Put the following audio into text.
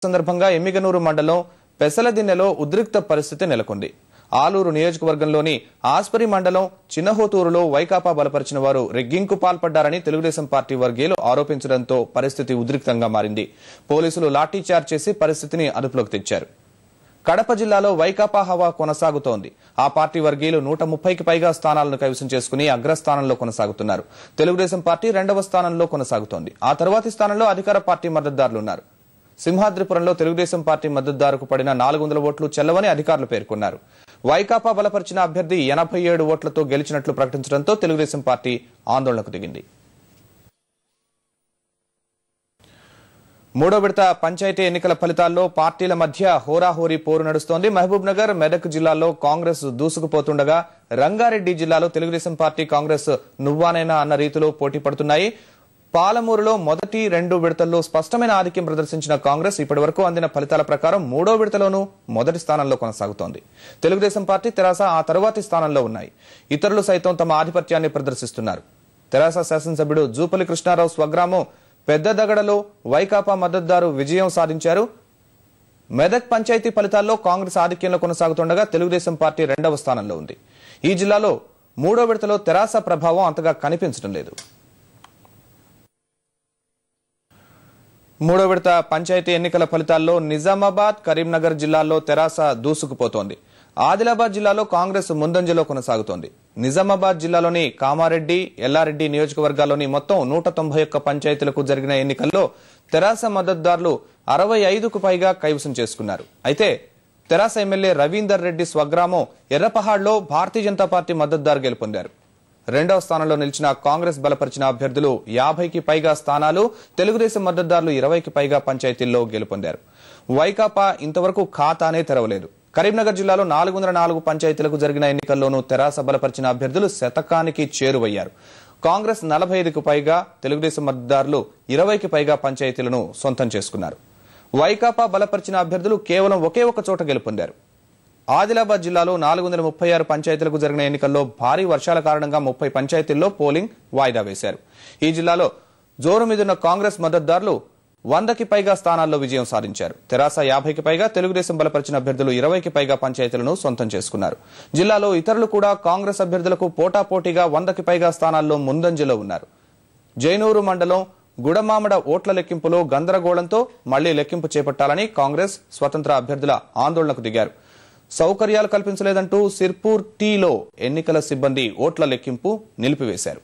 సందర్భంగా ఎమ్మిగనూరు మండలం పెసలదిన్నెలో ఉద్రిక్త పరిస్థితి నెలకొంది. ఆలూరు నియోజకవర్గంలోని ఆస్పరి మండలం చిన్నహోతూరులో వైకాపా బలపరిచిన వారు రెగ్గింగ్కు పాల్పడ్డారని తెలుగుదేశం పార్టీ వర్గీయులు ఆరోపించడంతో పరిస్థితి ఉద్రిక్తంగా మారింది. పోలీసులు లాఠీచార్జ్ చేసి పరిస్థితిని అదుపులోకి తెచ్చారు. కడప జిల్లాలో వైకాపా హవా కొనసాగుతోంది. ఆ పార్టీ వర్గీయులు 130కి పైగా స్థానాలను కైవసం చేసుకుని అగ్రస్థానంలో కొనసాగుతున్నారు. తెలుగుదేశం పార్టీ 2వ స్థానంలో కొనసాగుతోంది. ఆ తర్వాతి స్థానంలో అధికార పార్టీ మద్దతుదారులున్నారు. సింహాద్రిపురంలో తెలుగుదేశం పార్టీ మద్దతుదారుకు పడిన 400 ఓట్లు చెల్లవని అధికారులు పేర్కొన్నారు. వైకాపా బలపరిచిన అభ్యర్థి 87 ఓట్లతో గెలిచినట్లు ప్రకటించడంతో తెలుగుదేశం పార్టీ ఆందోళనకు దిగింది. మూడో విడత పంచాయతీ ఎన్నికల ఫలితాల్లో పార్టీల మధ్య హోరాహోరీ పోరు నడుస్తోంది. మహబూబ్ నగర్, మెదక్ జిల్లాల్లో కాంగ్రెస్ దూసుకుపోతుండగా రంగారెడ్డి జిల్లాలో తెలుగుదేశం పార్టీ కాంగ్రెస్ నువ్వానైనా అన్న రీతిలో పోటీ పడుతున్నాయి. పాలమూరులో మొదటి 2 విడతల్లో స్పష్టమైన ఆధిక్యం ప్రదర్శించిన కాంగ్రెస్ ఇప్పటి వరకు అందిన ఫలితాల ప్రకారం 3వ విడతలోనూ మొదటి స్థానంలో కొనసాగుతోంది. తెలుగుదేశం పార్టీ, తెరాస ఆ తరువాతి స్థానంలో ఉన్నాయి. ఇతరులు సైతం తమ ఆధిపత్యాన్ని ప్రదర్శిస్తున్నారు. తెరాస శాసనసభ్యుడు జూపల్లి కృష్ణారావు స్వగ్రామం పెద్దదగడలో వైకాపా మద్దతుదారు విజయం సాధించారు. మెదక్ పంచాయతీ ఫలితాల్లో కాంగ్రెస్ ఆధిక్యంలో కొనసాగుతుండగా తెలుగుదేశం పార్టీ 2వ స్థానంలో ఉంది. ఈ జిల్లాలో 3వ విడతలో తెరాస ప్రభావం అంతగా కనిపించడం లేదు. 3వ విడత పంచాయతీ ఎన్నికల ఫలితాల్లో నిజామాబాద్, కరీంనగర్ జిల్లాల్లో తెరాస దూసుకుపోతోంది. ఆదిలాబాద్ జిల్లాలో కాంగ్రెస్ ముందంజలో కొనసాగుతోంది. నిజామాబాద్ జిల్లాలోని కామారెడ్డి, ఎల్లారెడ్డి నియోజకవర్గాల్లోని మొత్తం 191 పంచాయతీలకు జరిగిన ఎన్నికల్లో తెరాస మద్దతుదారులు 65కు పైగా కైవసం చేసుకున్నారు. అయితే తెరాస ఎమ్మెల్యే రవీందర్ రెడ్డి స్వగ్రామం ఎర్రపహాడ్లో భారతీయ జనతా పార్టీ మద్దతుదారు గెలుపొందారు. 2వ స్థానంలో నిలిచిన కాంగ్రెస్ బలపరిచిన అభ్యర్థులు 50కి పైగా స్థానాలు, తెలుగుదేశం మద్దతుదారులు 20కి పైగా పంచాయతీల్లో గెలుపొందారు. వైకాపా ఇంతవరకు ఖాతానే తెరవలేదు. కరీంనగర్ జిల్లాలో 404 పంచాయతీలకు జరిగిన ఎన్నికల్లోనూ తెరాస బలపరిచిన అభ్యర్థులు శతకానికి చేరువయ్యారు. కాంగ్రెస్ 45కు పైగా, తెలుగుదేశం మద్దతుదారులు 20కి పైగా పంచాయతీలను సొంతం చేసుకున్నారు. వైకాపా బలపరిచిన అభ్యర్థులు కేవలం ఒకే ఒక చోట గెలుపొందారు. ఆదిలాబాద్ జిల్లాలో 436 పంచాయతీలకు జరిగిన ఎన్నికల్లో భారీ వర్షాల కారణంగా 30 పంచాయతీల్లో పోలింగ్ వాయిదా వేశారు. ఈ జిల్లాలో జోరు మీదున్న కాంగ్రెస్ మద్దతుదారులు 100కి పైగా స్థానాల్లో విజయం సాధించారు. తెరాస 50కి పైగా, తెలుగుదేశం బలపరిచిన అభ్యర్థులు 20కి పైగా పంచాయతీలను సొంతం చేసుకున్నారు. జిల్లాలో ఇతరులు కూడా కాంగ్రెస్ అభ్యర్థులకు పోటాపోటీగా 100కి పైగా స్థానాల్లో ముందంజలో ఉన్నారు. జైనూరు మండలం గుడమామడ ఓట్ల లెక్కింపులో గందరగోళంతో మళ్లీ లెక్కింపు చేపట్టాలని కాంగ్రెస్, స్వతంత్ర అభ్యర్థుల ఆందోళనకు దిగారు. సౌకర్యాలు కల్పించలేదంటూ సిర్పూర్ టీలో ఎన్నికల సిబ్బంది ఓట్ల లెక్కింపు నిలిపివేశారు.